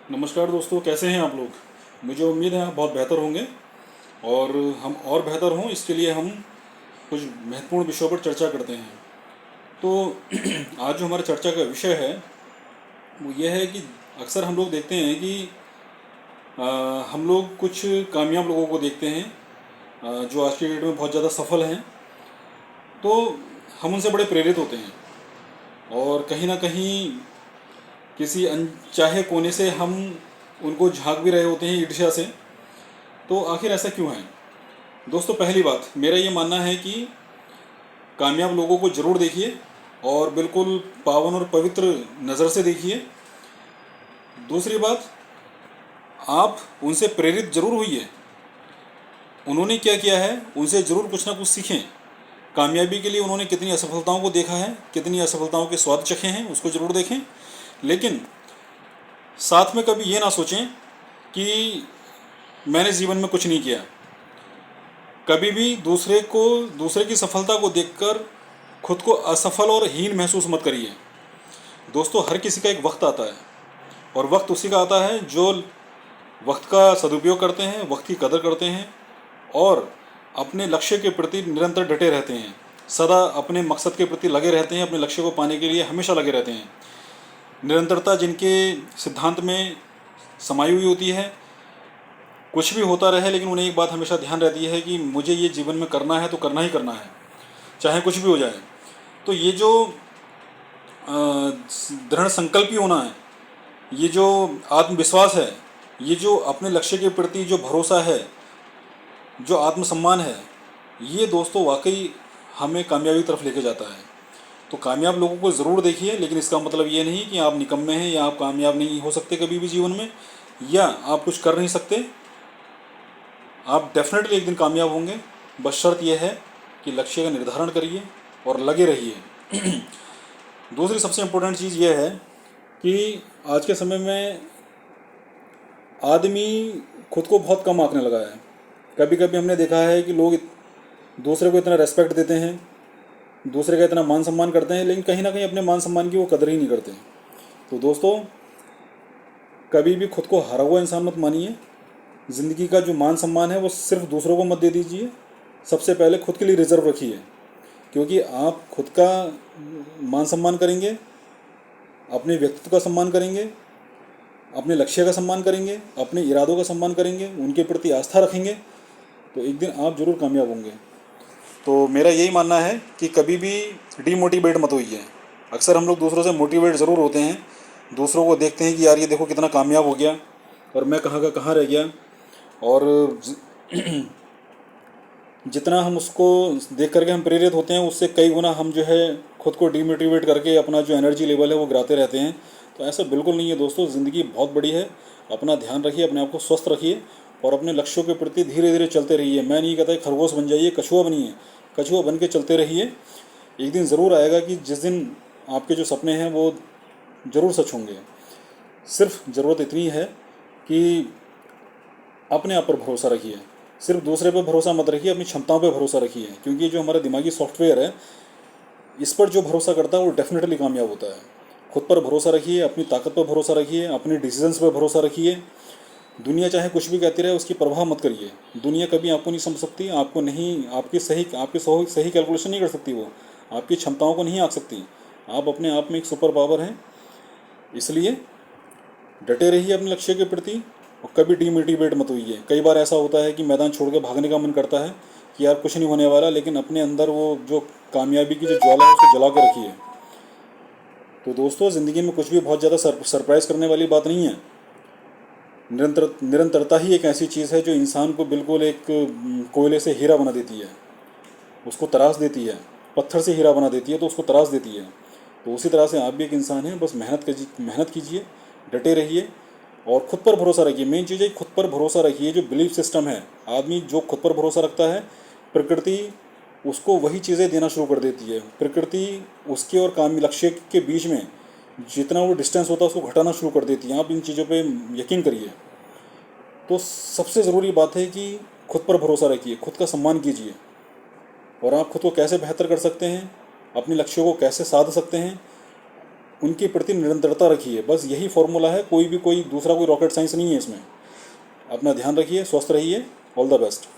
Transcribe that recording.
नमस्कार दोस्तों, कैसे हैं आप लोग। मुझे उम्मीद है आप बहुत बेहतर होंगे और हम और बेहतर हों इसके लिए हम कुछ महत्वपूर्ण विषयों पर चर्चा करते हैं। तो आज जो हमारा चर्चा का विषय है वो ये है कि अक्सर हम लोग देखते हैं कि अ, हम लोग कुछ कामयाब लोगों को देखते हैं जो आज की डेट में बहुत ज़्यादा सफल हैं। तो हम उनसे बड़े प्रेरित होते हैं और कहीं ना कहीं किसी अनचाहे कोने से हम उनको झांक भी रहे होते हैं ईर्ष्या से। तो आखिर ऐसा क्यों है दोस्तों। पहली बात, मेरा ये मानना है कि कामयाब लोगों को ज़रूर देखिए और बिल्कुल पावन और पवित्र नज़र से देखिए। दूसरी बात, आप उनसे प्रेरित जरूर होइए। उन्होंने क्या किया है उनसे ज़रूर कुछ ना कुछ सीखें। कामयाबी के लिए उन्होंने कितनी असफलताओं को देखा है, कितनी असफलताओं के स्वाद चखे हैं, उसको ज़रूर देखें। लेकिन साथ में कभी ये ना सोचें कि मैंने जीवन में कुछ नहीं किया। कभी भी दूसरे की सफलता को देखकर खुद को असफल और हीन महसूस मत करिए। दोस्तों, हर किसी का एक वक्त आता है और वक्त उसी का आता है जो वक्त का सदुपयोग करते हैं, वक्त की कदर करते हैं और अपने लक्ष्य के प्रति निरंतर डटे रहते हैं। सदा अपने मकसद के प्रति लगे रहते हैं, अपने लक्ष्य को पाने के लिए हमेशा लगे रहते हैं। निरंतरता जिनके सिद्धांत में समाई हुई होती है, कुछ भी होता रहे लेकिन उन्हें एक बात हमेशा ध्यान रहती है कि मुझे ये जीवन में करना है तो करना ही करना है, चाहे कुछ भी हो जाए। तो ये जो दृढ़ संकल्पी होना है, ये जो आत्मविश्वास है, ये जो अपने लक्ष्य के प्रति जो भरोसा है, जो आत्मसम्मान है, ये दोस्तों वाकई हमें कामयाबी की तरफ लेके जाता है। तो कामयाब लोगों को ज़रूर देखिए, लेकिन इसका मतलब ये नहीं कि आप निकम्मे हैं या आप कामयाब नहीं हो सकते कभी भी जीवन में, या आप कुछ कर नहीं सकते। आप डेफिनेटली एक दिन कामयाब होंगे। बस शर्त यह है कि लक्ष्य का निर्धारण करिए और लगे रहिए। दूसरी सबसे इम्पोर्टेंट चीज़ यह है कि आज के समय में आदमी खुद को बहुत कम आंकने लगा है। कभी कभी हमने देखा है कि लोग दूसरे को इतना रेस्पेक्ट देते हैं, दूसरे का इतना मान सम्मान करते हैं, लेकिन कहीं ना कहीं अपने मान सम्मान की वो कदर ही नहीं करते। तो दोस्तों, कभी भी खुद को हारा हुआ इंसान मत मानिए। ज़िंदगी का जो मान सम्मान है वो सिर्फ दूसरों को मत दे दीजिए, सबसे पहले खुद के लिए रिजर्व रखिए। क्योंकि आप खुद का मान सम्मान करेंगे, अपने व्यक्तित्व का सम्मान करेंगे, अपने लक्ष्य का सम्मान करेंगे, अपने इरादों का सम्मान करेंगे, उनके प्रति आस्था रखेंगे, तो एक दिन आप ज़रूर कामयाब होंगे। तो मेरा यही मानना है कि कभी भी डीमोटिवेट मत होइए। अक्सर हम लोग दूसरों से मोटिवेट ज़रूर होते हैं, दूसरों को देखते हैं कि यार ये देखो कितना कामयाब हो गया और मैं कहाँ का कहाँ रह गया। और जितना हम उसको देख करके हम प्रेरित होते हैं, उससे कई गुना हम जो है खुद को डीमोटिवेट करके अपना जो एनर्जी लेवल है वो गिराते रहते हैं। तो ऐसा बिल्कुल नहीं है दोस्तों, ज़िंदगी बहुत बड़ी है। अपना ध्यान रखिए, अपने आप को स्वस्थ रखिए और अपने लक्ष्यों के प्रति धीरे धीरे चलते रहिए। मैं नहीं कहता खरगोश बन जाइए, कछुआ बनिए, कछुआ बन के चलते रहिए। एक दिन ज़रूर आएगा कि जिस दिन आपके जो सपने हैं वो ज़रूर सच होंगे। सिर्फ ज़रूरत इतनी है कि अपने आप पर भरोसा रखिए। सिर्फ दूसरे पर भरोसा मत रखिए, अपनी क्षमताओं पर भरोसा रखिए। क्योंकि जो हमारा दिमागी सॉफ्टवेयर है, इस पर जो भरोसा करता है वो डेफिनेटली कामयाब होता है। खुद पर भरोसा रखिए, अपनी ताकत पर भरोसा रखिए, अपने डिसीजंस पर भरोसा रखिए। दुनिया चाहे कुछ भी कहती रहे, उसकी परवाह मत करिए। दुनिया कभी आपको नहीं समझ सकती, आपको नहीं, आपकी सही कैलकुलेशन नहीं कर सकती, वो आपकी क्षमताओं को नहीं आंक सकती। आप अपने आप में एक सुपर पावर हैं। इसलिए डटे रहिए अपने लक्ष्य के प्रति और कभी डीमोटिवेट मत होइए। कई बार ऐसा होता है कि मैदान छोड़ के भागने का मन करता है कि यार कुछ नहीं होने वाला, लेकिन अपने अंदर वो जो कामयाबी की जो ज्वाला है उसको जला के रखिए। तो दोस्तों, ज़िंदगी में कुछ भी बहुत ज़्यादा सरप्राइज़ करने वाली बात नहीं है। निरंतरता ही एक ऐसी चीज़ है जो इंसान को बिल्कुल एक कोयले से हीरा बना देती है, उसको तराश देती है। पत्थर से हीरा बना देती है तो उसको तराश देती है। तो उसी तरह से आप भी एक इंसान हैं। बस मेहनत कीजिए, डटे रहिए और खुद पर भरोसा रखिए। मेन चीज़ है खुद पर भरोसा रखिए। जो बिलीफ सिस्टम है, आदमी जो खुद पर भरोसा रखता है, प्रकृति उसको वही चीज़ें देना शुरू कर देती है। प्रकृति उसके और काम लक्ष्य के बीच में जितना वो डिस्टेंस होता है उसको घटाना शुरू कर देती है। आप इन चीज़ों पे यकीन करिए। तो सबसे ज़रूरी बात है कि खुद पर भरोसा रखिए, खुद का सम्मान कीजिए। और आप खुद को कैसे बेहतर कर सकते हैं, अपने लक्ष्यों को कैसे साध सकते हैं, उनके प्रति निरंतरता रखिए। बस यही फॉर्मूला है, कोई दूसरा कोई रॉकेट साइंस नहीं है इसमें। अपना ध्यान रखिए, स्वस्थ रहिए। All the best.